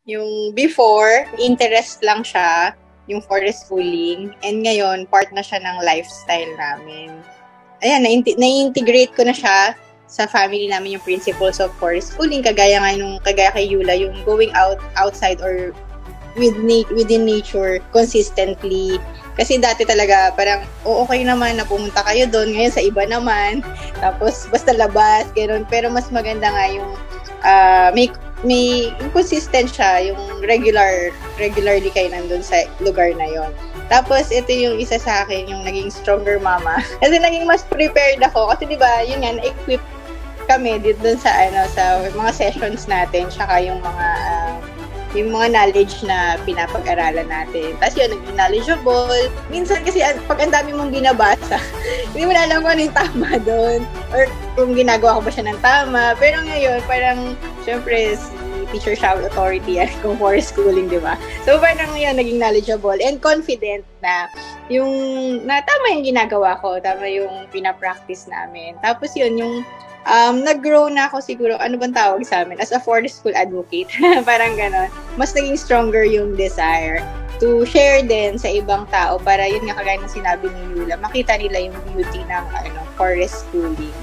Yung before, interest lang siya, yung forest schooling. And ngayon, part na siya ng lifestyle namin. Ayan, na-integrate ko na siya sa family namin yung principles of forest schooling. Kagaya kay Yula, yung going outside or within nature consistently. Kasi dati talaga parang, okay naman na pumunta kayo doon. Ngayon sa iba naman. Tapos basta labas, gano'n. Pero mas maganda nga yung may consistent siya, yung regularly kayo nandun sa lugar na yon. Tapos, ito yung isa sa akin, yung naging stronger mama. Kasi naging mas prepared ako. Kasi diba, yun nga, na-equip kami dun sa mga sessions natin, tsaka yung mga knowledge na pinapag-aralan natin. Tapos yun, naging knowledgeable. Minsan kasi, pag ang dami mong binabasa, hindi mo na alam kung ano yung tama doon. Or kung ginagawa ko ba siya ng tama. Pero ngayon, parang, syempre, si teacher siya authority kung forest schooling, di ba? So, parang yun, naging knowledgeable and confident na tama yung ginagawa ko, tama yung pinapractice namin. Tapos yun, yung nag-grow na ako siguro, ano bang tawag sa amin? As a forest school advocate. Parang ganon. Mas naging stronger yung desire to share din sa ibang tao para yun nga kagaya ng sinabi ni Yula, makita nila yung beauty ng forest schooling.